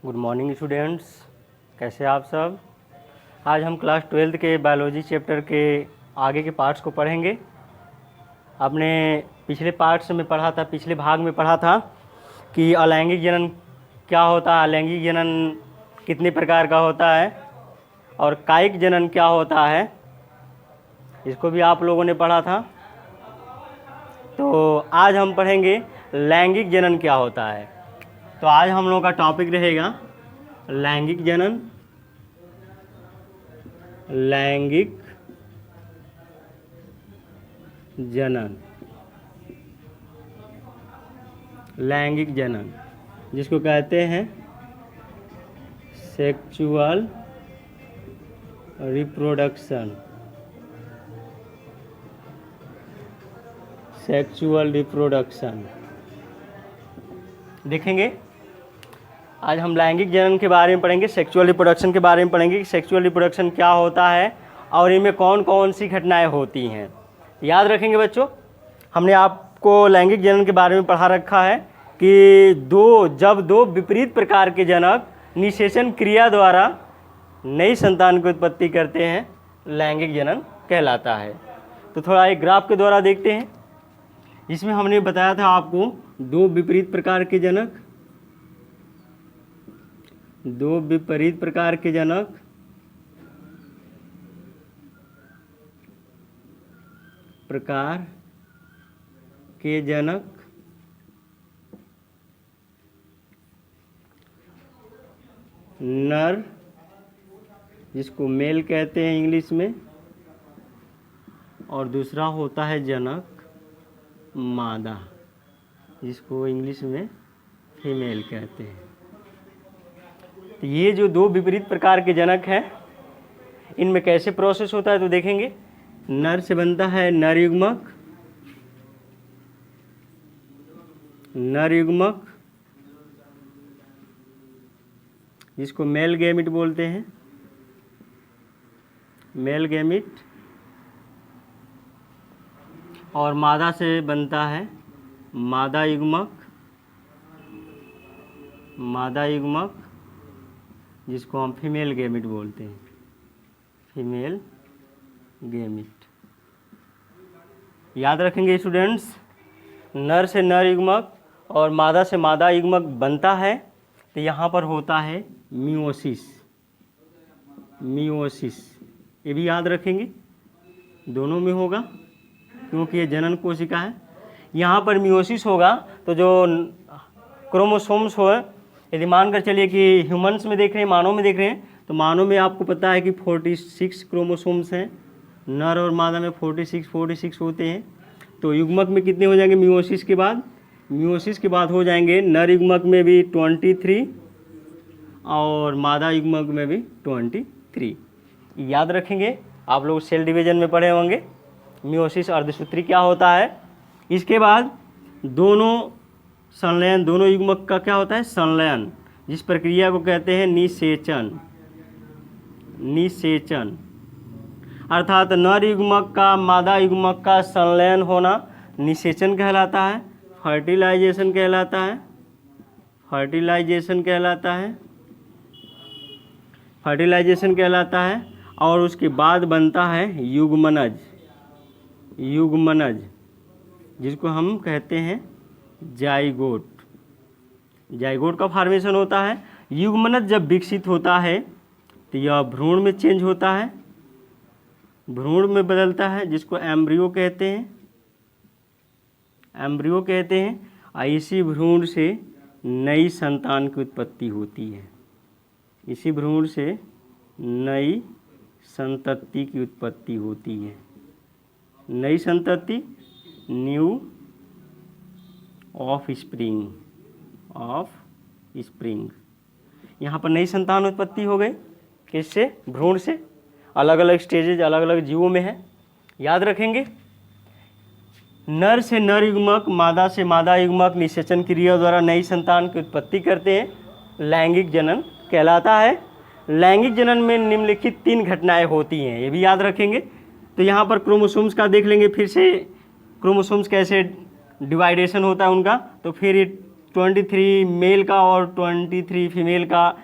Good morning students, कैसे आप सब। आज हम क्लास 12th के बायोलॉजी चैप्टर के आगे के पार्ट्स को पढ़ेंगे। आपने पिछले पार्ट्स में पढ़ा था, पिछले भाग में पढ़ा था कि अलैंगिक जनन क्या होता है, अलैंगिक जनन कितने प्रकार का होता है और कायिक जनन क्या होता है, इसको भी आप लोगों ने पढ़ा था। तो आज हम पढ़ेंगे लैंगिक जनन क्या होता है। तो आज हम लोगों का टॉपिक रहेगा लैंगिक जनन। लैंगिक जनन, लैंगिक जनन जिसको कहते हैं सेक्सुअल रिप्रोडक्शन। सेक्सुअल रिप्रोडक्शन देखेंगे। आज हम लैंगिक जनन के बारे में पढ़ेंगे, सेक्सुअल रिप्रोडक्शन के बारे में पढ़ेंगे कि सेक्सुअल रिप्रोडक्शन क्या होता है और इनमें कौन कौन सी घटनाएं होती हैं। याद रखेंगे बच्चों, हमने आपको लैंगिक जनन के बारे में पढ़ा रखा है कि जब दो विपरीत प्रकार के जनक निषेचन क्रिया द्वारा नई संतान की उत्पत्ति करते हैं, लैंगिक जनन कहलाता है। तो थोड़ा एक ग्राफ के द्वारा देखते हैं। इसमें हमने बताया था आपको दो विपरीत प्रकार के जनक, दो विपरीत प्रकार के जनक नर, जिसको मेल कहते हैं इंग्लिश में, और दूसरा होता है जनक मादा, जिसको इंग्लिश में फीमेल कहते हैं। तो ये जो दो विपरीत प्रकार के जनक हैं, इनमें कैसे प्रोसेस होता है तो देखेंगे। नर से बनता है नर युग्मक, जिसको मेल गैमिट बोलते हैं, मेल गैमिट। और मादा से बनता है मादा युग्मक, जिसको हम फीमेल गैमिट बोलते हैं, फीमेल गैमिट। याद रखेंगे स्टूडेंट्स, नर से नर युग्मक और मादा से मादा युग्मक बनता है तो यहाँ पर होता है मियोसिस। ये भी याद रखेंगे, दोनों में होगा क्योंकि ये जनन कोशिका है। यहाँ पर मियोसिस होगा तो जो क्रोमोसोम्स हो, यदि मानकर चलिए कि ह्यूमंस में देख रहे हैं, मानव में देख रहे हैं, तो मानव में आपको पता है कि 46 क्रोमोसोम्स हैं, नर और मादा में 46 होते हैं। तो युग्मक में कितने हो जाएंगे मियोसिस के बाद? मियोसिस के बाद हो जाएंगे नर युग्मक में भी 23 और मादा युग्मक में भी 23। याद रखेंगे, आप लोग सेल डिवीजन में पढ़े होंगे मियोसिस अर्धसूत्री क्या होता है। इसके बाद दोनों संलयन, दोनों युग्मक का क्या होता है? संलयन, जिस प्रक्रिया को कहते हैं निषेचन। अर्थात नर युग्मक का मादा युग्मक का संलयन होना निषेचन कहलाता है, फर्टिलाइजेशन कहलाता है। और उसके बाद बनता है युग्मनज, जिसको हम कहते हैं जाइगोट का फॉर्मेशन होता है। युग्मनज जब विकसित होता है तो यह भ्रूण में चेंज होता है, भ्रूण में बदलता है, जिसको एम्ब्रियो कहते हैं। और इसी भ्रूण से नई संतान की उत्पत्ति होती है, इसी भ्रूण से नई संतति की उत्पत्ति होती है। नई संतति, न्यू ऑफ स्प्रिंग। यहाँ पर नई संतान उत्पत्ति हो गई, किससे? भ्रूण से। अलग अलग स्टेजेज अलग अलग जीवों में है, याद रखेंगे। नर से नर युग्मक, मादा से मादा युग्मक निषेचन क्रिया द्वारा नई संतान की उत्पत्ति करते हैं, लैंगिक जनन कहलाता है। लैंगिक जनन में निम्नलिखित 3 घटनाएं होती हैं, ये भी याद रखेंगे। तो यहाँ पर क्रोमोसोम्स का देख लेंगे फिर से, क्रोमोसोम्स कैसे डिवाइडेशन होता है उनका, तो फिर 23 मेल का और 23 फीमेल का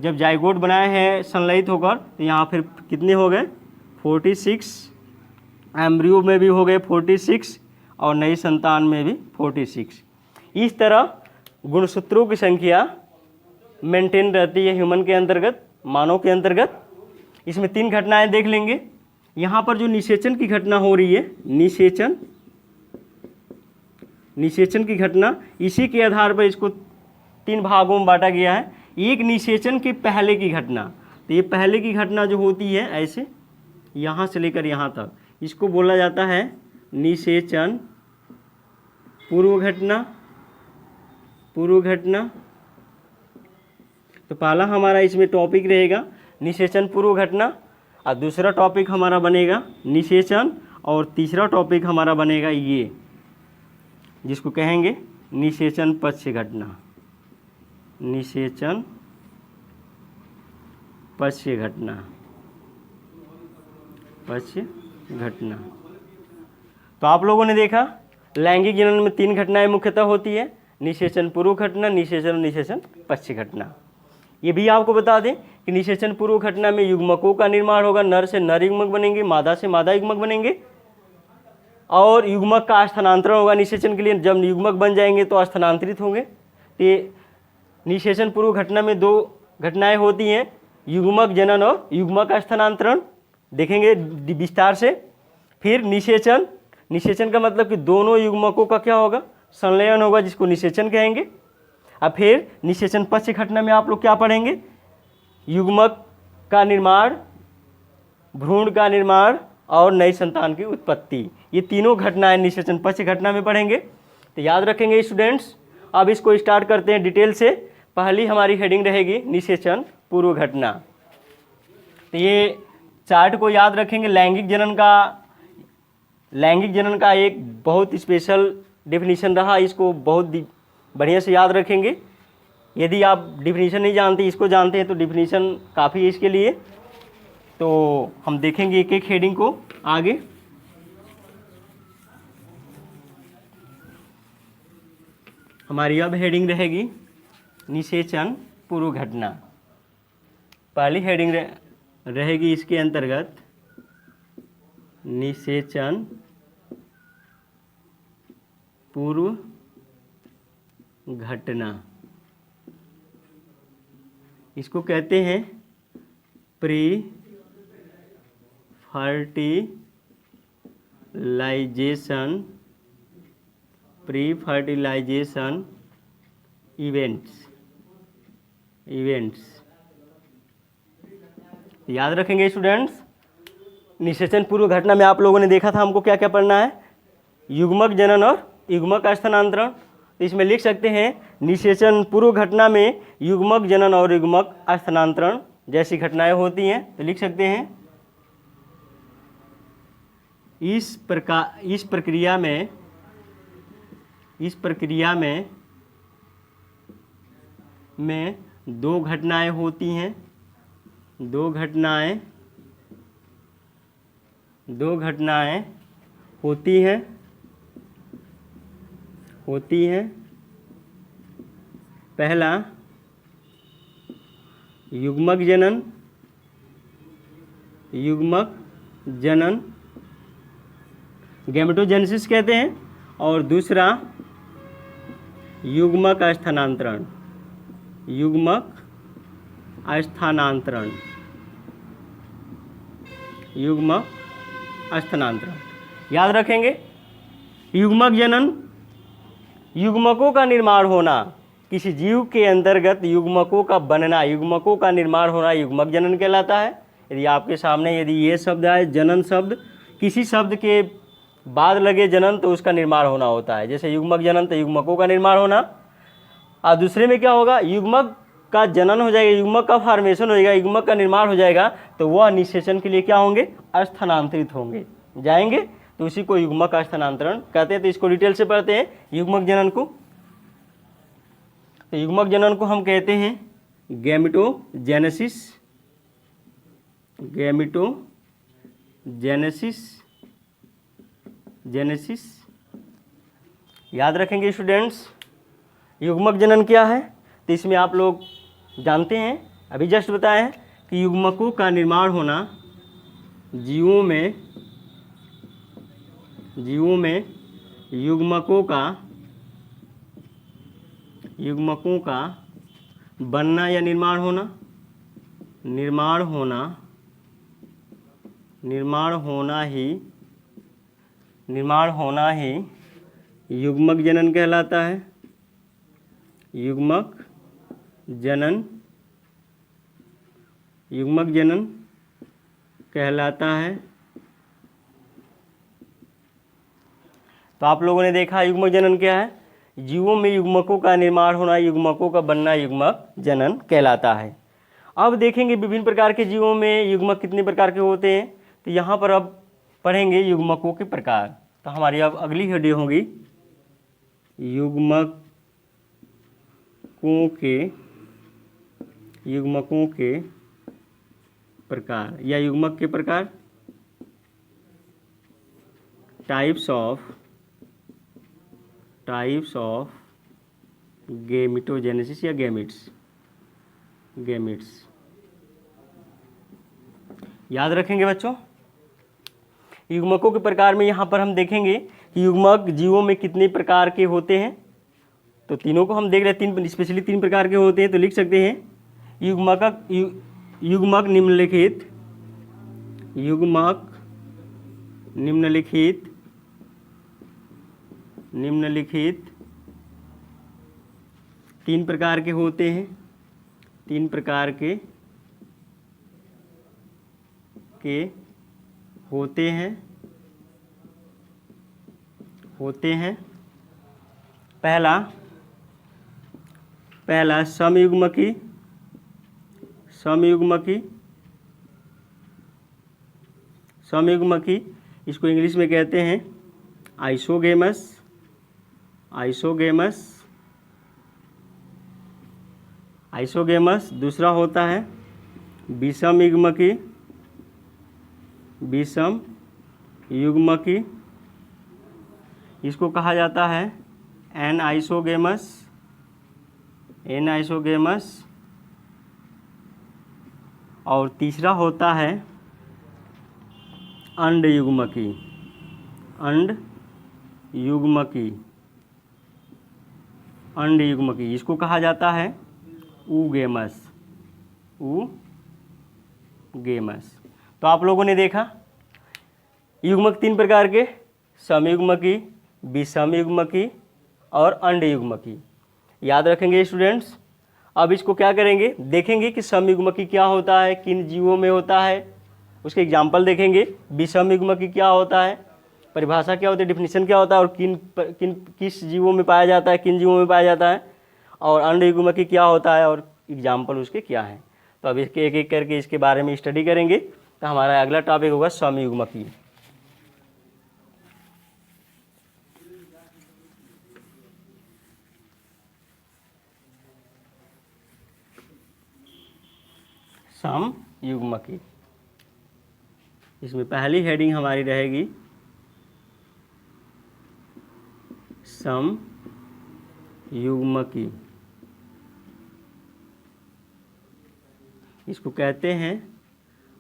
जब जाइगोट बनाए हैं संलयित होकर, तो यहाँ फिर कितने हो गए 46, एम्ब्रियो में भी हो गए 46 और नई संतान में भी 46। इस तरह गुणसूत्रों की संख्या मेंटेन रहती है ह्यूमन के अंतर्गत, मानव के अंतर्गत। इसमें 3 घटनाएं देख लेंगे। यहाँ पर जो निषेचन की घटना हो रही है, निषेचन की घटना, इसी के आधार पर इसको 3 भागों में बांटा गया है। एक निषेचन के पहले की घटना, तो ये पहले की घटना जो होती है ऐसे यहाँ से लेकर यहाँ तक, इसको बोला जाता है निषेचन पूर्व घटना। तो पहला हमारा इसमें टॉपिक रहेगा निषेचन पूर्व घटना, और दूसरा टॉपिक हमारा बनेगा निषेचन, और तीसरा टॉपिक हमारा बनेगा ये जिसको कहेंगे निषेचन पश्य घटना। निषेचन पश्य घटना। तो आप लोगों ने देखा लैंगिक जनन में 3 घटनाएं मुख्यतः होती है, निषेचन पूर्व घटना, निषेचन पश्य घटना। ये भी आपको बता दें कि निषेचन पूर्व घटना में युग्मकों का निर्माण होगा, नर से नर युग्मक बनेंगे, मादा से मादा युग्मक बनेंगे, और युग्मक का स्थानांतरण होगा निषेचन के लिए। जब युग्मक बन जाएंगे तो स्थानांतरित होंगे। तो निषेचन पूर्व घटना में 2 घटनाएं होती हैं, युग्मक जनन और युग्मक का स्थानांतरण, देखेंगे विस्तार से। फिर निषेचन का मतलब कि दोनों युग्मकों का क्या होगा, संलयन होगा, जिसको निषेचन कहेंगे। अब फिर निषेचन पश्य घटना में आप लोग क्या पढ़ेंगे, युग्मक का निर्माण, भ्रूण का निर्माण और नई संतान की उत्पत्ति। ये तीनों घटनाएं निषेचन पश्य घटना में पढ़ेंगे। तो याद रखेंगे स्टूडेंट्स। अब इसको स्टार्ट करते हैं डिटेल से। पहली हमारी हेडिंग रहेगी निषेचन पूर्व घटना। तो ये चार्ट को याद रखेंगे। लैंगिक जनन का एक बहुत स्पेशल डेफिनेशन रहा, इसको बहुत बढ़िया से याद रखेंगे। यदि आप डेफिनेशन नहीं जानते, इसको जानते हैं, तो डेफिनेशन काफ़ी है इसके लिए। तो हम देखेंगे एक एक हेडिंग को आगे। हमारी अब हेडिंग रहेगी निषेचन पूर्व घटना। पहली हेडिंग रहेगी इसके अंतर्गत निषेचन पूर्व घटना। इसको कहते हैं प्री फर्टिलाइजेशन इवेंट्स। याद रखेंगे स्टूडेंट्स। निषेचन पूर्व घटना में आप लोगों ने देखा था हमको क्या क्या पढ़ना है, युग्मक जनन और युग्मक का स्थानांतरण। तो इसमें लिख सकते हैं निषेचन पूर्व घटना में युग्मक जनन और युग्मक स्थानांतरण जैसी घटनाएं होती हैं। तो लिख सकते हैं इस प्रक्रिया में 2 घटनाएं होती हैं। 2 घटनाएं होती हैं। पहला युग्मक जनन गैमेटोजेनेसिस कहते हैं, और दूसरा युग्मक स्थानांतरण। याद रखेंगे। युग्मक जनन, युग्मकों का निर्माण होना, किसी जीव के अंतर्गत युग्मकों का बनना, युग्मकों का निर्माण होना युग्मक जनन कहलाता है। यदि आपके सामने यदि ये शब्द आए, जनन शब्द, किसी शब्द के बाद लगे जनन, तो उसका निर्माण होना होता है। जैसे युग्मक जनन तो युग्मकों का निर्माण होना, और दूसरे में क्या होगा, युग्मक का जनन हो जाएगा, युग्मक का फॉर्मेशन हो जाएगा, युग्मक का निर्माण हो जाएगा, तो वह निषेचन के लिए क्या होंगे, स्थानांतरित होंगे, जाएंगे, तो उसी को युग्मक का स्थानांतरण कहते हैं। तो इसको डिटेल से पढ़ते हैं युग्मक जनन को। तो युग्मक जनन को हम कहते हैं गैमेटोजेनेसिस। याद रखेंगे स्टूडेंट्स। युग्मक जनन क्या है? तो इसमें आप लोग जानते हैं, अभी जस्ट बताए हैं कि युग्मकों का निर्माण होना जीवों में युग्मकों का बनना या निर्माण होना ही युग्मक जनन कहलाता है। युग्मक जनन कहलाता है। तो आप लोगों ने देखा युग्मक जनन क्या है? जीवों में युग्मकों का निर्माण होना, युग्मकों का बनना युग्मक जनन कहलाता है। अब देखेंगे विभिन्न प्रकार के जीवों में युग्मक कितने प्रकार के होते हैं। तो यहाँ पर अब पढ़ेंगे युग्मकों के प्रकार। तो हमारी अब अगली वीडियो होगी युग्मकों के प्रकार या युग्मक के प्रकार, टाइप्स ऑफ गेमिटोजेनेसिस या गैमिट्स। याद रखेंगे बच्चों। युग्मकों के प्रकार में यहाँ पर हम देखेंगे कि युग्मक जीवों में कितने प्रकार के होते हैं। तो तीनों को हम देख रहे हैं, तीन स्पेशली 3 प्रकार के होते हैं। तो लिख सकते हैं युग्मक निम्नलिखित 3 प्रकार के होते हैं। 3 प्रकार के होते हैं। पहला समयुग्मकी। इसको इंग्लिश में कहते हैं आइसोगेमस। दूसरा होता है विषम युग्मकी। इसको कहा जाता है एनाइसोगेमस। और तीसरा होता है अंड युग्मकी। इसको कहा जाता है ऊगेमस। तो आप लोगों ने देखा युग्मक 3 प्रकार के, समयुग्मकी, विषम युग्मकी और अंड युग्मकी। याद रखेंगे स्टूडेंट्स। अब इसको क्या करेंगे, देखेंगे कि समयुग्मकी क्या होता है, किन जीवों में होता है, उसके एग्जाम्पल देखेंगे। विषम युग्मकी क्या होता है, परिभाषा क्या होती है, डिफिनीशन क्या होता है, और किस जीवों में पाया जाता है, किन जीवों में पाया जाता है, और अंड युग्मकी क्या होता है और एग्जाम्पल उसके क्या हैं। तो अब इसके एक एक करके इसके बारे में स्टडी करेंगे। तो हमारा अगला टॉपिक होगा समयुग्मकी। समयुग्मकी, इसमें पहली हेडिंग हमारी रहेगी समयुग्मकी। इसको कहते हैं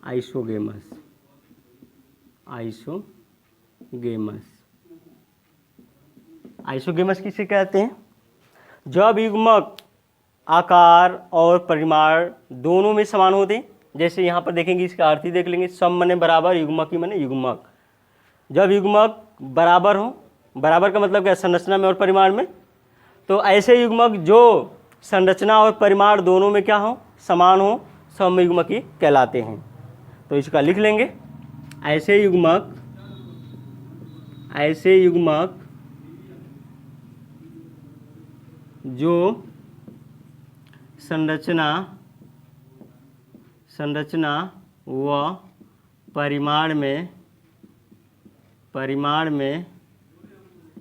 आइसोगेमस। आइसोगेमस किसे कहते हैं? जब युग्मक आकार और परिमाण दोनों में समान होते हैं। जैसे यहाँ पर देखेंगे, इसका अर्थ ही देख लेंगे। सम मने बराबर, युग्मकी मने युग्मक। जब युग्मक बराबर हो, बराबर का मतलब क्या, संरचना में और परिमाण में। तो ऐसे युग्मक जो संरचना और परिमाण दोनों में क्या हो, समान हो, समयुग्मकी कहलाते हैं। तो इसका लिख लेंगे, ऐसे युग्मक जो संरचना व परिमाण में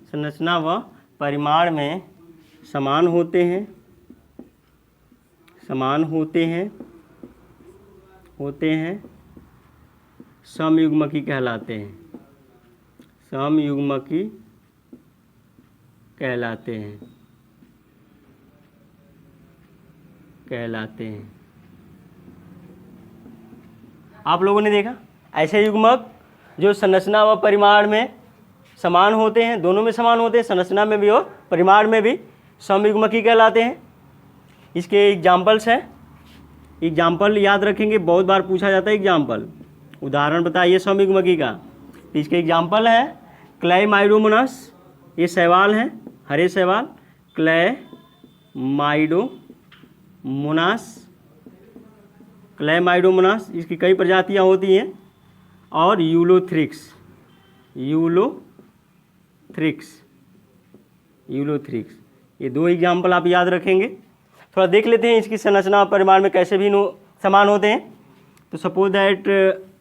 संरचना व परिमाण में समान होते हैं समयुग्मकी कहलाते हैं। समयुग्मकी कहलाते हैं। कहलाते हैं। आप लोगों ने देखा ऐसे युग्मक जो संरचना व परिमाण में समान होते हैं, दोनों में समान होते हैं, संरचना में भी और परिमाण में भी, समयुग्मकी कहलाते हैं। इसके एग्जाम्पल्स हैं, एग्जाम्पल याद रखेंगे, बहुत बार पूछा जाता है एग्जाम्पल, उदाहरण बताइए समयुग्मकी का। तो इसके एग्जाम्पल है क्लाइमाइडोमोनास, ये शैवाल हैं, हरे शैवाल, क्लाइमाइडोमोनास, इसकी कई प्रजातियां होती हैं, और यूलोथ्रिक्स, ये दो एग्जाम्पल आप याद रखेंगे। थोड़ा देख लेते हैं इसकी संरचना और परिमाण में कैसे भी समान होते हैं। तो सपोज दैट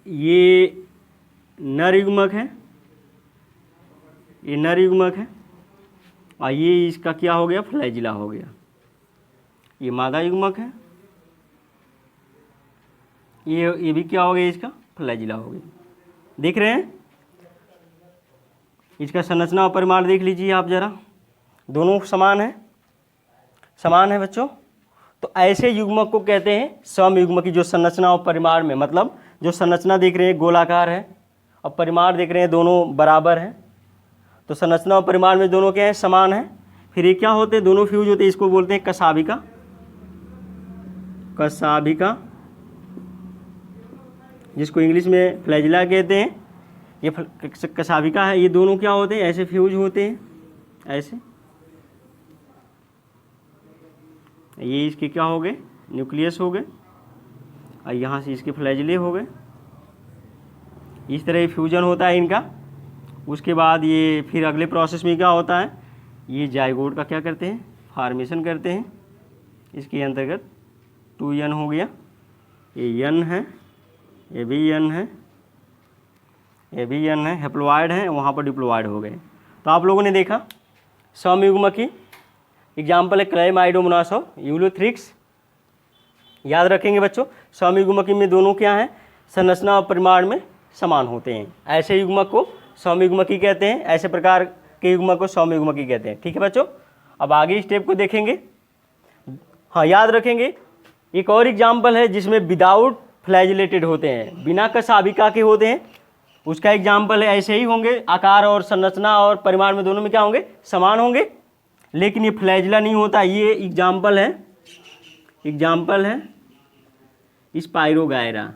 ये नर युग्मक है, ये नर युग्मक है, और ये इसका क्या हो गया, फ्लैजिला हो गया। ये मादा युग्मक है, ये भी क्या हो गया, इसका फ्लैजिला हो गया। देख रहे हैं, इसका संरचना और परिमाण देख लीजिए आप जरा, दोनों समान है बच्चों। तो ऐसे युग्मक को कहते हैं समयुग्मकी, जो संरचना और परिमाण में, मतलब जो संरचना देख रहे हैं गोलाकार है और परिमाण देख रहे हैं दोनों बराबर है। तो संरचना और परिमाण में दोनों क्या है, समान है। फिर ये क्या होते हैं, दोनों फ्यूज होते हैं, इसको बोलते हैं कशाभिका, जिसको इंग्लिश में फ्लैजिला कहते हैं। ये कशाभिका है, ये दोनों क्या होते हैं, ऐसे फ्यूज होते हैं, ऐसे। ये इसके क्या हो गए, न्यूक्लियस हो गए, और यहाँ से इसके फ्लैजिले हो गए। इस तरह फ्यूजन होता है इनका। उसके बाद ये फिर अगले प्रोसेस में क्या होता है, ये जाइगोट का क्या करते हैं, फॉर्मेशन करते हैं। इसके अंतर्गत 2n हो गया, ये n है, ये भी n है, ये भी n है, हैप्लोइड है, वहाँ पर डिप्लोइड हो गए। तो आप लोगों ने देखा समयुग्मकी, एग्जाम्पल है क्लाइमाइडोमोनास और यूलोथ्रिक्स। याद रखेंगे बच्चों, समयुग्मकी में दोनों क्या हैं, संरचना और परिमाण में समान होते हैं। ऐसे युग्मक को समयुग्मकी कहते हैं, ऐसे प्रकार के युग्मक को समयुग्मकी कहते हैं। ठीक है बच्चों, अब आगे स्टेप को देखेंगे। हाँ, याद रखेंगे एक और एग्जाम्पल है जिसमें विदाउट फ्लैजिलेटेड होते हैं, बिना कशाभिका के होते हैं। उसका एग्जाम्पल है, ऐसे ही होंगे, आकार और संरचना और परिमाण में दोनों में क्या होंगे, समान होंगे, लेकिन ये फ्लैजिला नहीं होता। ये एग्जाम्पल है स्पाइरोगायरा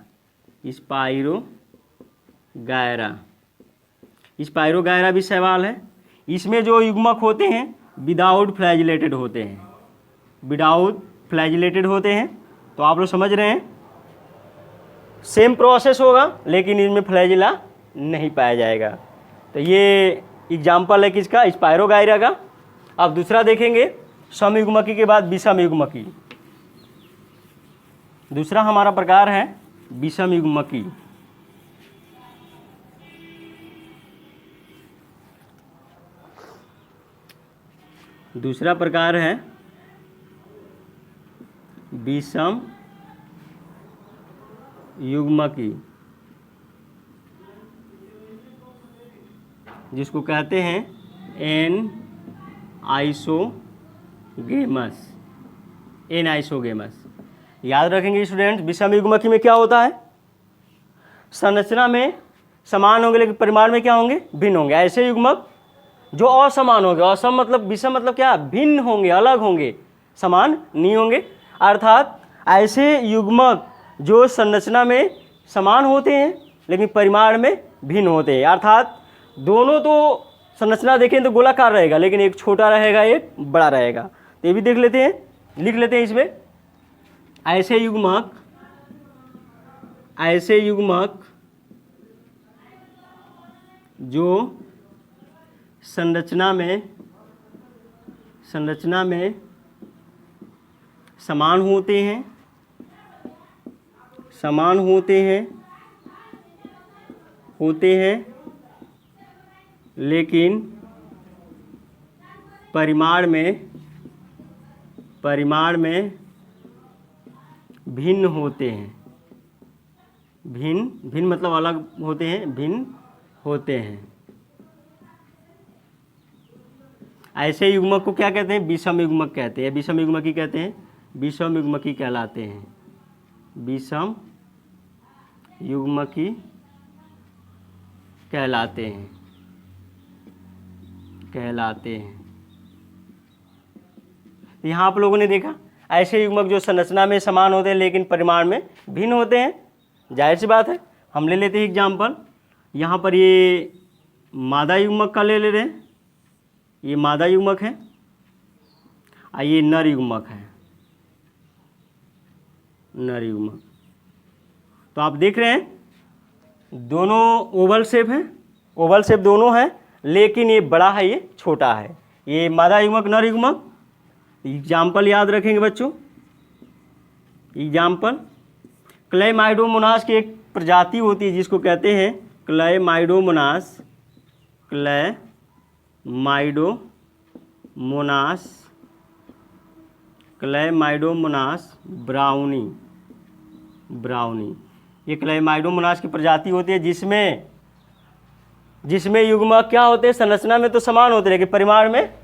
भी सवाल है। इसमें जो युग्मक होते हैं विदाउट फ्लैजिलेटेड होते हैं। तो आप लोग समझ रहे हैं, सेम प्रोसेस होगा, लेकिन इनमें फ्लैजिला नहीं पाया जाएगा। तो ये एग्जाम्पल है किसका, स्पाइरोगायरा का। अब दूसरा देखेंगे, समयुग्मकी के बाद विषमयुग्मकी। दूसरा हमारा प्रकार है विषमयुग्मकी। दूसरा प्रकार है विषम युग्मकी, जिसको कहते हैं एन आइसोगेमस। याद रखेंगे स्टूडेंट्स, विषम युग्मकी में क्या होता है, संरचना में समान होंगे लेकिन परिमाण में क्या होंगे, भिन्न होंगे। ऐसे युग्मक जो असमान होंगे, असम मतलब, विषम मतलब क्या, भिन्न होंगे, अलग होंगे, समान नहीं होंगे। अर्थात ऐसे युग्मक जो संरचना में समान होते हैं लेकिन परिमाण में भिन्न होते हैं। अर्थात दोनों तो संरचना देखें तो गोलाकार रहेगा, लेकिन एक छोटा रहेगा, एक बड़ा रहेगा। तो ये भी देख लेते हैं, लिख लेते हैं इसमें। ऐसे युग्मक जो संरचना में समान होते हैं लेकिन परिमाण में भिन्न होते हैं। भिन्न मतलब अलग होते हैं, भिन्न होते हैं। ऐसे युग्मक को क्या कहते हैं, विषम युग्मक कहते हैं, विषम युग्मकी कहते हैं। विषम युग्मकी कहलाते हैं, विषम युग्मकी कहलाते हैं, यहाँ आप लोगों ने देखा ऐसे युग्मक जो संरचना में समान होते हैं लेकिन परिमाण में भिन्न होते हैं। जाहिर सी बात है, हम ले लेते हैं एग्जाम्पल। यहाँ पर ये मादा युग्मक का ले रहे हैं, ये मादा युग्मक है और ये नर युग्मक है, नर युग्मक। तो आप देख रहे हैं दोनों ओवल शेप हैं, ओवल शेप दोनों हैं, लेकिन ये बड़ा है ये छोटा है। ये मादा युग्मक नर युग्मक। एग्जाम्पल याद रखेंगे बच्चों। एग्जाम्पल, क्लेमाइडोमोनास की एक प्रजाति होती है जिसको कहते हैं क्लेमाइडोमोनास, क्लेमाइडोमोनास ब्राउनी। ये क्लेमाइडोमोनास की प्रजाति होती है जिसमें युग्मक क्या होते हैं, संरचना में तो समान होते हैं लेकिन परिमाण में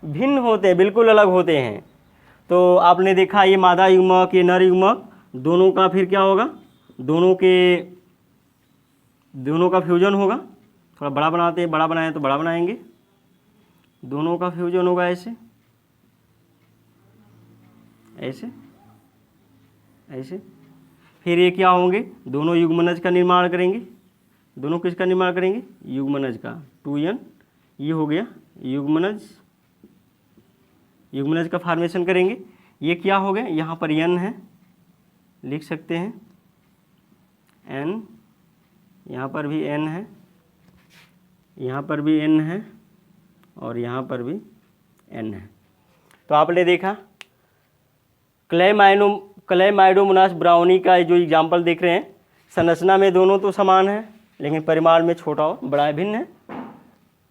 भिन्न होते हैं, बिल्कुल अलग होते हैं। तो आपने देखा ये मादा युग्मक, ये नर युग्मक, दोनों का फिर क्या होगा, दोनों का फ्यूजन होगा। थोड़ा बड़ा बनाते हैं, बड़ा बनाए तो बड़ा बनाएंगे, दोनों का फ्यूजन होगा ऐसे ऐसे ऐसे। फिर ये क्या होंगे, दोनों युग्मनज का निर्माण करेंगे। दोनों किसका निर्माण करेंगे, युग्मनज का, 2n। ये हो गया युग्मनज का फॉर्मेशन करेंगे। ये क्या हो गया, यहाँ पर n है, लिख सकते हैं n, यहाँ पर भी n है, यहाँ पर भी n है और यहाँ पर भी n है। तो आपने देखा क्लेमाइडोमोनास ब्राउनी का जो एग्जाम्पल देख रहे हैं, संरचना में दोनों तो समान है लेकिन परिमाण में छोटा और बड़ा भिन्न है।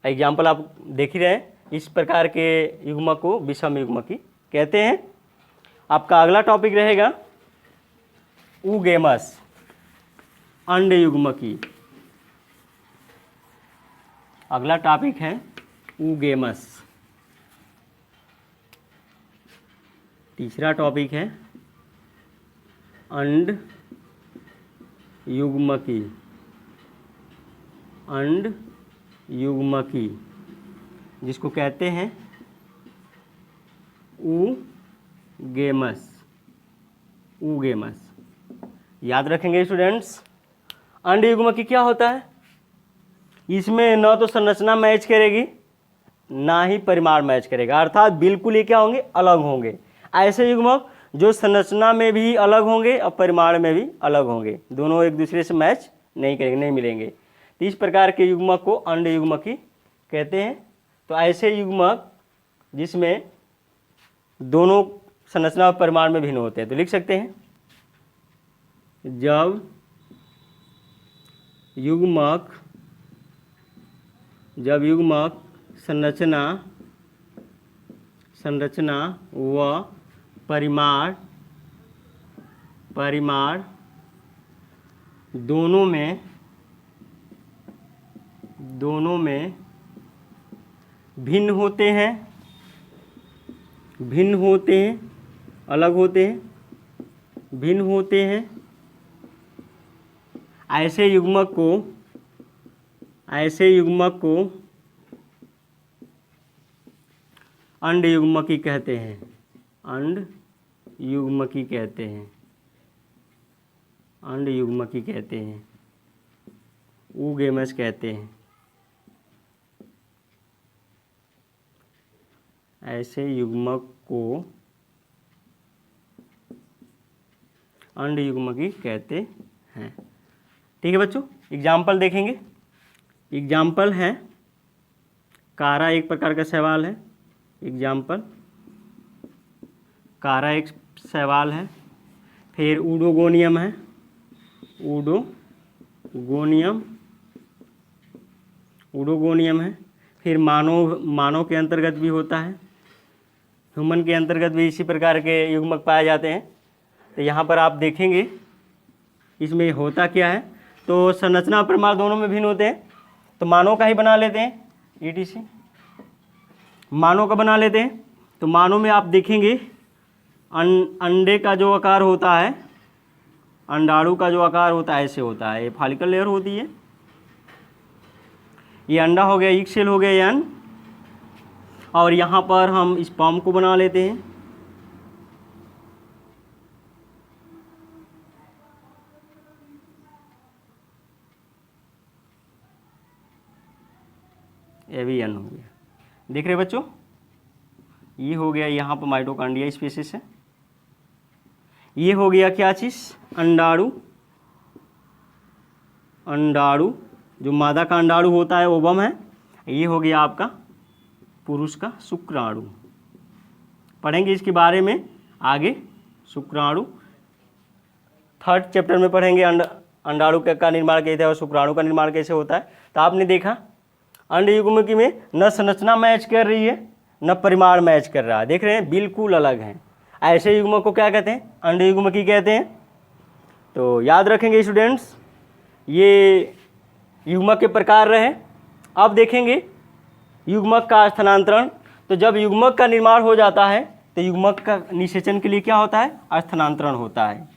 एग्जाम्पल आप देख ही रहे हैं। इस प्रकार के युग्मक को विषम युग्मकी कहते हैं। आपका अगला टॉपिक रहेगा ऊगेमस, अंड युग्मकी। अगला टॉपिक है ऊगेमस। तीसरा टॉपिक है अंड युग्मकी, अंड युग्मकी जिसको कहते हैं ऊगेमस। याद रखेंगे स्टूडेंट्स, अंड युग्मकी क्या होता है, इसमें न तो संरचना मैच करेगी ना ही परिमाण मैच करेगा, अर्थात बिल्कुल ये क्या होंगे, अलग होंगे। ऐसे युग्मक जो संरचना में भी अलग होंगे और परिमाण में भी अलग होंगे, दोनों एक दूसरे से मैच नहीं करेंगे, नहीं मिलेंगे। तो इस प्रकार के युग्मक को अंड युग्मकी कहते हैं। तो ऐसे युग्मक जिसमें दोनों संरचना और परिमाण में भिन्न होते हैं, तो लिख सकते हैं जब युग्मक संरचना व परिमाण दोनों में भिन्न होते हैं, अलग होते हैं, भिन्न होते हैं, ऐसे युग्मक को अंड युग्मकी कहते हैं, अंड युग्मकी कहते हैं, ऊगेमस कहते हैं। ऐसे युग्मक को अंड युग्मकी कहते हैं। ठीक है बच्चों, एग्जाम्पल देखेंगे। एग्जाम्पल है कारा, एक प्रकार का शैवाल है। एग्जाम्पल कारा एक शैवाल है। फिर ऊडोगोनियम है, ऊडोगोनियम है। फिर मानव के अंतर्गत भी होता है, ह्यूमन के अंतर्गत भी इसी प्रकार के युग्मक पाए जाते हैं। तो यहाँ पर आप देखेंगे इसमें होता क्या है, तो संरचना और परिमाण दोनों में भिन्न होते हैं। तो मानव का ही बना लेते हैं, ETC मानव का बना लेते हैं। तो मानव में आप देखेंगे अंडे का जो आकार होता है, अंडाणु का जो आकार होता है ऐसे होता है, ये फॉलिकल लेयर होती है। ये अंडा हो गया, एक सेल हो गया यन, और यहाँ पर हम स्पर्म को बना लेते हैं। ये भी यन हो गया, देख रहे बच्चों, ये हो गया यहाँ पर माइटोकॉन्ड्रिया स्पीशीज है। ये हो गया क्या चीज़, अंडाणु। अंडाणु जो मादा का अंडाणु होता है ओवम है। ये हो गया आपका पुरुष का शुक्राणु। पढ़ेंगे इसके बारे में आगे, शुक्राणु 3rd चैप्टर में पढ़ेंगे। अंडाणु का निर्माण कैसे और शुक्राणु का निर्माण कैसे होता है। तो आपने देखा अंड युग्म में न संरचना मैच कर रही है न परिमाण मैच कर रहा है, देख रहे हैं, बिल्कुल अलग हैं। ऐसे युग्म को क्या कहते हैं, अंड युग्म की कहते हैं। तो याद रखेंगे स्टूडेंट्स, ये युग्मक के प्रकार रहे। अब देखेंगे युग्मक का स्थानांतरण। तो जब युग्मक का निर्माण हो जाता है तो युग्मक का निषेचन के लिए क्या होता है, स्थानांतरण होता है।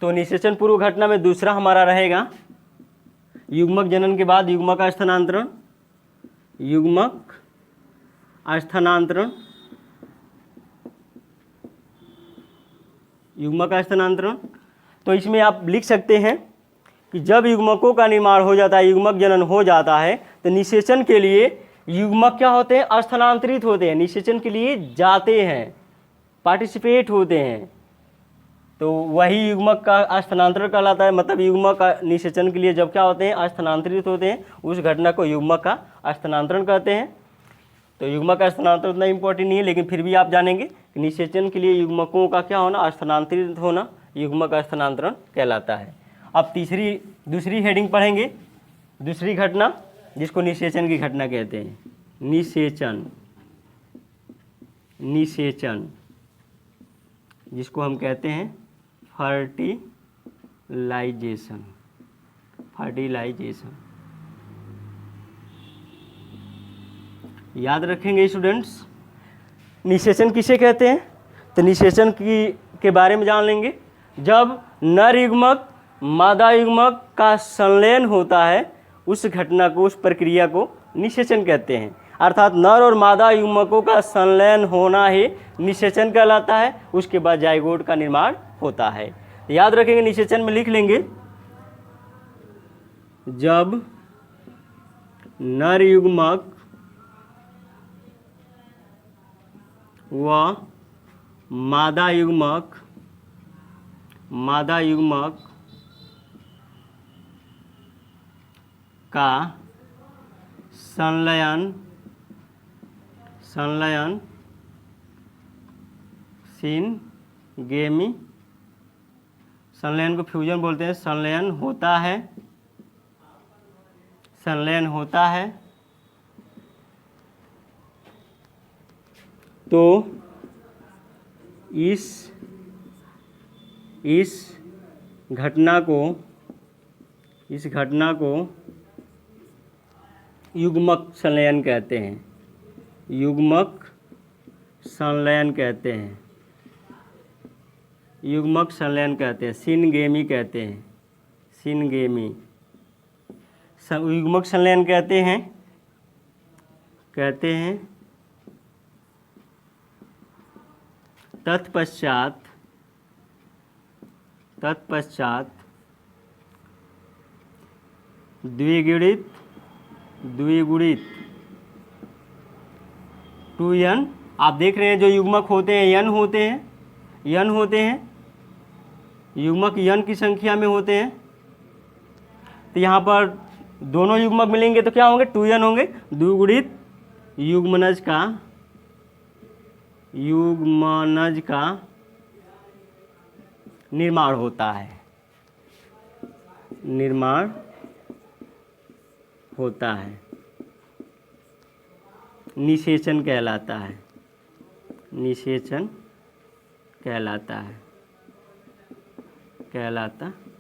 तो निषेचन पूर्व घटना में दूसरा हमारा रहेगा युग्मक जनन के बाद युग्मक का स्थानांतरण। युग्मक स्थानांतरण, युग्मक का स्थानांतरण। तो इसमें आप लिख सकते हैं कि जब युग्मकों का निर्माण हो जाता है, युग्मक जनन हो जाता है, तो निषेचन के लिए युग्मक क्या होते हैं, स्थानांतरित होते हैं, निषेचन के लिए जाते हैं, पार्टिसिपेट होते हैं। तो वही युग्मक का स्थानांतरण कहलाता है। मतलब युग्मक का निषेचन के लिए जब क्या होते हैं, स्थानांतरित होते हैं, उस घटना को युग्मक का स्थानांतरण कहते हैं। तो युग्मक का स्थानांतरण उतना इंपॉर्टेंट नहीं है, लेकिन फिर भी आप जानेंगे कि निषेचन के लिए युग्मकों का क्या होना, स्थानांतरित होना, युग्मक का स्थानांतरण कहलाता है। अब दूसरी हेडिंग पढ़ेंगे, दूसरी घटना जिसको निषेचन की घटना कहते हैं। निषेचन, निषेचन जिसको हम कहते हैं फर्टिलाइजेशन, फर्टिलाइजेशन। याद रखेंगे स्टूडेंट्स, निषेचन किसे कहते हैं। तो निषेचन के बारे में जान लेंगे। जब नर युग्मक मादा युग्मक का संलयन होता है, उस घटना को, उस प्रक्रिया को निषेचन कहते हैं। अर्थात नर और मादा युग्मकों का संलयन होना ही निषेचन कहलाता है। उसके बाद जाइगोट का निर्माण होता है। तो याद रखेंगे, निषेचन में लिख लेंगे, जब नर युग्मक व मादा युग्मक का संलयन सिनगेमी, संलयन को फ्यूजन बोलते हैं, संलयन होता है, संलयन होता है, तो इस घटना को युग्मक संलयन कहते हैं, युग्मक संलयन कहते हैं, युग्मक संलयन कहते हैं, सिनगेमी कहते हैं, सिनगेमी युग्मक संलयन कहते हैं। तत्पश्चात द्विगुणित 2n, आप देख रहे हैं जो युग्मक होते हैं यन होते हैं, युग्मक यन की संख्या में होते हैं। तो यहाँ पर दोनों युग्मक मिलेंगे तो क्या होंगे, 2n होंगे। द्विगुणित युग्मनज का निर्माण होता है, निषेचन कहलाता है, निषेचन कहलाता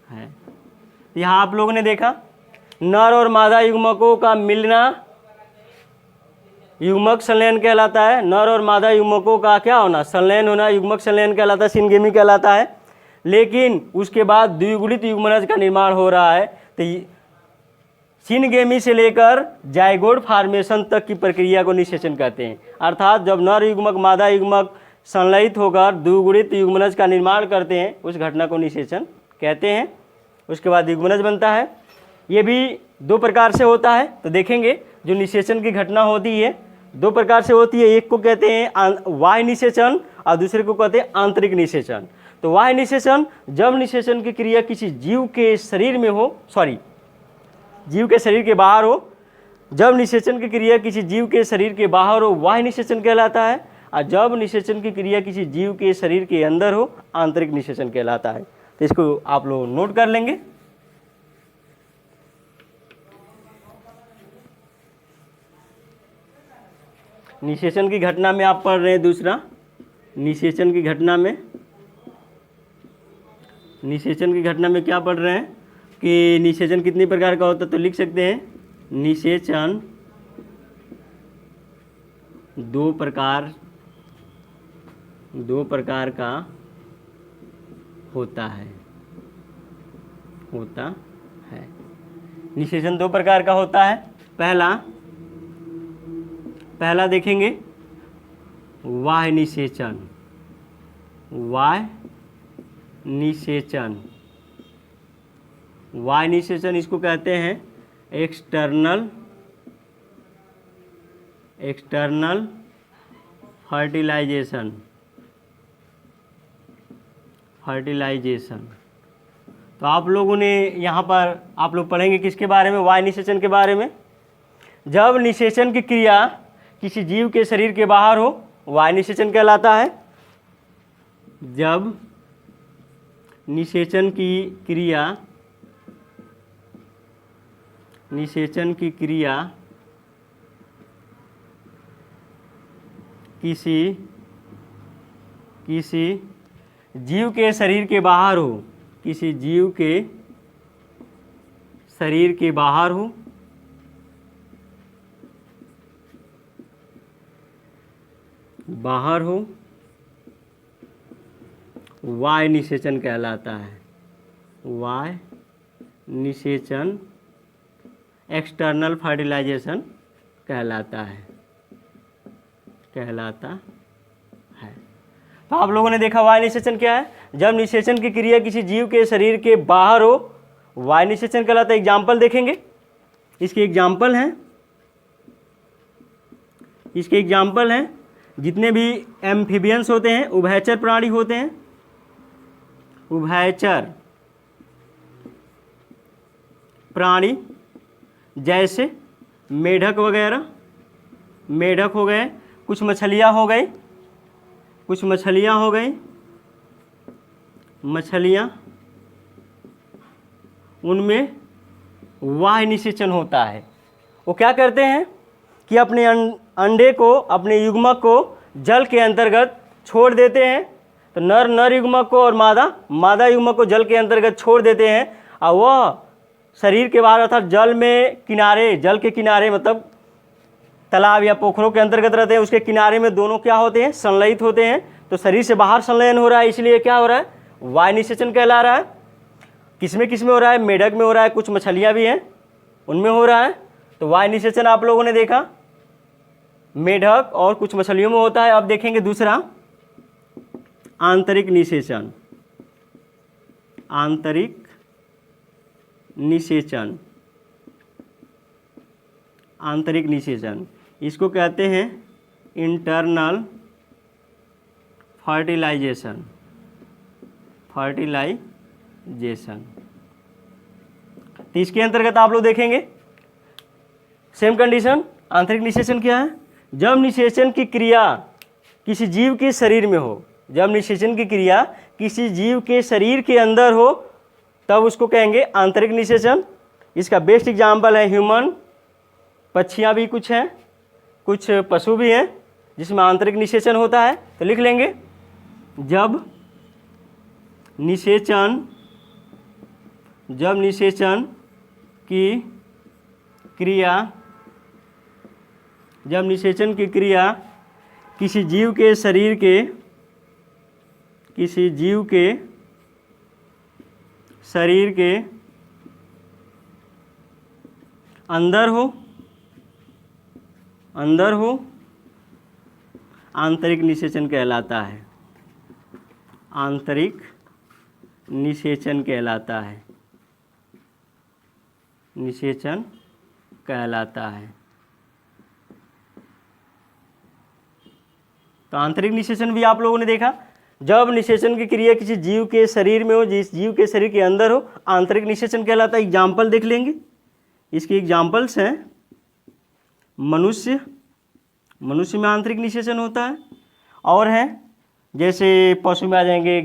है। यहाँ आप लोगों ने देखा नर और मादा युग्मकों का मिलना युग्मक संलयन कहलाता है। नर और मादा युग्मकों का क्या होना, संलयन होना, युग्मक संलयन कहलाता है, सिनगेमी कहलाता है। लेकिन उसके बाद द्विगुणित युग्मनज का निर्माण हो रहा है, तो सिनगेमी से लेकर जाइगोट फॉर्मेशन तक की प्रक्रिया को निषेचन कहते हैं। अर्थात जब नर युग्मक मादा युग्मक संलयित होकर द्विगुणित युग्मनज का निर्माण करते हैं, उस घटना को निषेचन कहते हैं। उसके बाद युग्मनज बनता है। ये भी दो प्रकार से होता है, तो देखेंगे जो निषेचन की घटना होती है दो प्रकार से होती है। एक को कहते हैं बाह्य निषेचन और दूसरे को कहते हैं आंतरिक निषेचन। तो बाह्य निषेचन जब निषेचन की क्रिया किसी जीव के शरीर में हो, जीव के शरीर के बाहर हो। जब निषेचन की क्रिया किसी जीव के शरीर के बाहर हो, बाह्य निषेचन कहलाता है। और जब निषेचन की क्रिया किसी जीव के शरीर के अंदर हो, आंतरिक निषेचन कहलाता है। तो इसको आप लोग नोट कर लेंगे। निषेचन की घटना में आप पढ़ रहे हैं दूसरा, निषेचन की घटना में क्या पढ़ रहे हैं कि निषेचन कितनी प्रकार का होता है। तो लिख सकते हैं निषेचन दो प्रकार का होता है। निषेचन दो प्रकार का होता है। पहला देखेंगे बाह्य निषेचन। बाह्य निषेचन इसको कहते हैं एक्सटर्नल फर्टिलाइजेशन। तो आप लोगों ने यहाँ पर आप लोग पढ़ेंगे किसके बारे में, बाह्य निषेचन के बारे में। जब निषेचन की क्रिया किसी जीव के शरीर के बाहर हो, बाह्य निषेचन कहलाता है। जब निषेचन की क्रिया किसी जीव के शरीर के बाहर हो, किसी जीव के शरीर के बाहर हो, बाह्य निषेचन कहलाता है। बाह्य निषेचन एक्सटर्नल फर्टिलाइजेशन कहलाता है। तो आप लोगों ने देखा बाह्य निषेचन क्या है। जब निषेचन की क्रिया किसी जीव के शरीर के बाहर हो, बाह्य निषेचन कहलाता है। एग्जाम्पल देखेंगे, इसके एग्जाम्पल हैं। जितने भी एम्फीबियंस होते हैं, उभयचर प्राणी होते हैं, उभयचर प्राणी जैसे मेढक वगैरह, मेढक हो गए, कुछ मछलियाँ हो गई, उनमें बाह्य निषेचन होता है। वो क्या करते हैं कि अपने अंडे को, अपने युग्मक को जल के अंतर्गत छोड़ देते हैं। तो नर युग्मक को और मादा युग्मक को जल के अंतर्गत छोड़ देते हैं, और वह शरीर के बाहर अर्थात जल के किनारे मतलब तालाब या पोखरों के अंतर्गत रहते हैं, उसके किनारे में दोनों क्या होते हैं, संलयित होते हैं। तो शरीर से बाहर संलयन हो रहा है, इसलिए क्या हो रहा है, बाह्य निषेचन कहला रहा है। किसमें हो रहा है, मेढक में हो रहा है, कुछ मछलियाँ भी हैं उनमें हो रहा है। तो बाह्य निषेचन आप लोगों ने देखा मेढक और कुछ मछलियों में होता है। अब देखेंगे दूसरा आंतरिक निषेचन। इसको कहते हैं इंटरनल फर्टिलाइजेशन। तो इसके अंतर्गत आप लोग देखेंगे सेम कंडीशन। आंतरिक निषेचन क्या है, जब निषेचन की क्रिया किसी जीव के शरीर में हो, जब निषेचन की क्रिया किसी जीव के शरीर के अंदर हो, तब उसको कहेंगे आंतरिक निषेचन। इसका बेस्ट एग्जाम्पल है ह्यूमन, पक्षियाँ भी कुछ हैं, कुछ पशु भी हैं जिसमें आंतरिक निषेचन होता है। तो लिख लेंगे, जब निषेचन की क्रिया जब निषेचन की क्रिया किसी जीव के शरीर के अंदर हो आंतरिक निषेचन कहलाता है। आंतरिक निषेचन कहलाता है। निषेचन कहलाता है। तो आंतरिक निषेचन भी आप लोगों ने देखा, जब निषेचन की क्रिया किसी जीव के शरीर में हो, जिस जीव के शरीर के अंदर हो, आंतरिक निषेचन कहलाता है। एग्जाम्पल देख लेंगे, इसके एग्जाम्पल्स हैं। मनुष्य में आंतरिक निषेचन होता है। और हैं जैसे पशु में आ जाएंगे,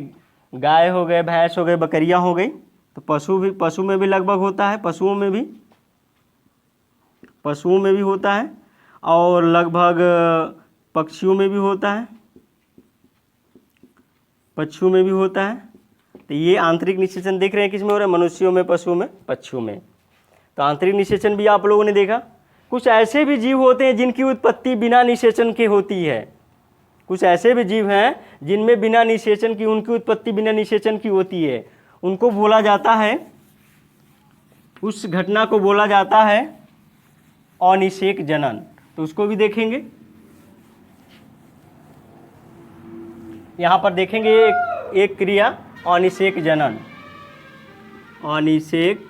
गाय हो गए, भैंस हो गए, बकरियां हो गई। तो पशु में भी लगभग होता है, पशुओं में भी होता है। और लगभग पक्षियों में भी होता है, पक्षियों में भी होता है। तो ये आंतरिक निषेचन देख रहे हैं किसमें हो रहा है? मनुष्यों में, पशुओं में, पक्षियों में। तो आंतरिक निषेचन भी आप लोगों ने देखा। कुछ ऐसे भी जीव होते हैं जिनकी उत्पत्ति बिना निषेचन के होती है। कुछ ऐसे भी जीव हैं जिनमें बिना निषेचन की, उनकी उत्पत्ति बिना निषेचन की होती है। उनको बोला जाता है, उस घटना को बोला जाता है अनिषेक जनन। तो उसको भी देखेंगे। यहाँ पर देखेंगे एक क्रिया अनिषेक जनन। अनिषेक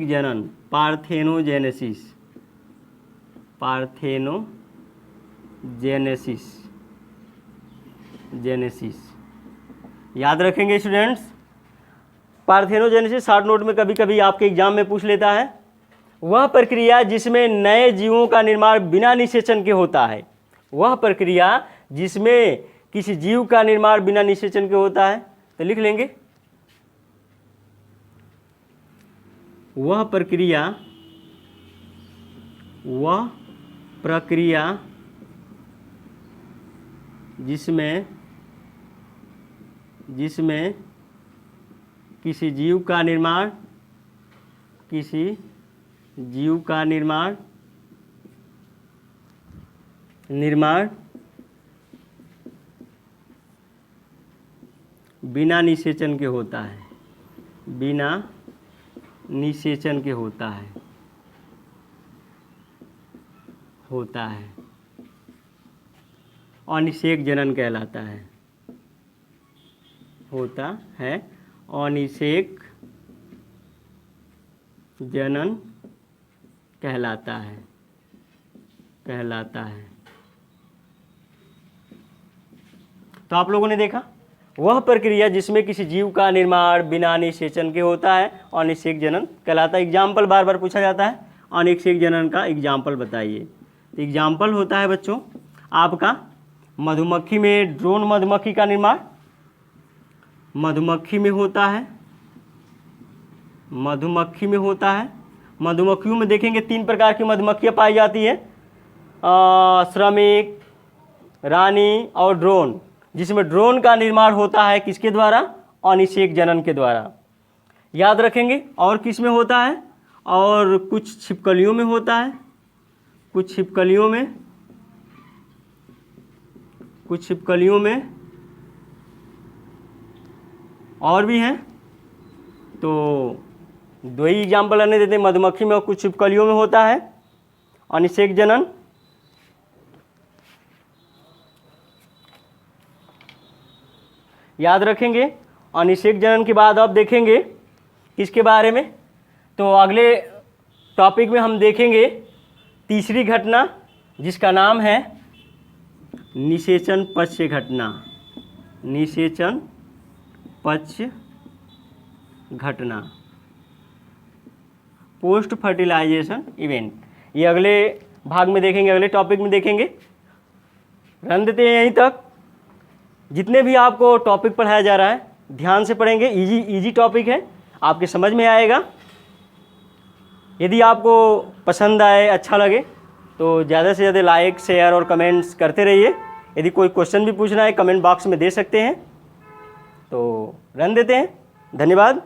जनन पार्थेनोजेनेसिस। याद रखेंगे स्टूडेंट्स, पार्थेनोजेनेसिस शॉर्ट नोट में कभी कभी आपके एग्जाम में पूछ लेता है। वह प्रक्रिया जिसमें नए जीवों का निर्माण बिना निषेचन के होता है। वह प्रक्रिया जिसमें किसी जीव का निर्माण बिना निषेचन के होता है। तो लिख लेंगे, वह प्रक्रिया जिसमें किसी जीव का निर्माण बिना निषेचन के होता है। बिना निषेचन के होता है। अनिषेक जनन कहलाता है। होता है, अनिषेक जनन कहलाता है। तो आप लोगों ने देखा, वह प्रक्रिया जिसमें किसी जीव का निर्माण बिना निषेचन के होता है अनिषेक जनन कहलाता है। एग्जाम्पल बार बार पूछा जाता है, अनिषेक जनन का एग्जाम्पल बताइए। तो एग्जाम्पल होता है बच्चों आपका मधुमक्खी में ड्रोन मधुमक्खी का निर्माण मधुमक्खी में होता है। मधुमक्खियों में देखेंगे 3 प्रकार की मधुमक्खियाँ पाई जाती है, श्रमिक, रानी और ड्रोन। जिसमें ड्रोन का निर्माण होता है किसके द्वारा? अनिषेक जनन के द्वारा। याद रखेंगे। और किस में होता है? और कुछ छिपकलियों में होता है। कुछ छिपकलियों में और भी हैं। तो 2 ही एग्जाम्पल आने देते हैं, मधुमक्खी में और कुछ छिपकलियों में होता है अनिषेक जनन। याद रखेंगे। अनिषेक जनन के बाद अब देखेंगे किसके बारे में? तो अगले टॉपिक में हम देखेंगे तीसरी घटना, जिसका नाम है निषेचन पक्ष घटना। निषेचन पक्ष घटना, पोस्ट फर्टिलाइजेशन इवेंट। ये अगले भाग में देखेंगे, अगले टॉपिक में देखेंगे। रन देते हैं यहीं तक। जितने भी आपको टॉपिक पढ़ाया जा रहा है ध्यान से पढ़ेंगे। इजी टॉपिक है, आपके समझ में आएगा। यदि आपको पसंद आए, अच्छा लगे तो ज़्यादा से ज़्यादा लाइक, शेयर और कमेंट्स करते रहिए। यदि कोई क्वेश्चन भी पूछना है कमेंट बॉक्स में दे सकते हैं। तो रन देते हैं। धन्यवाद।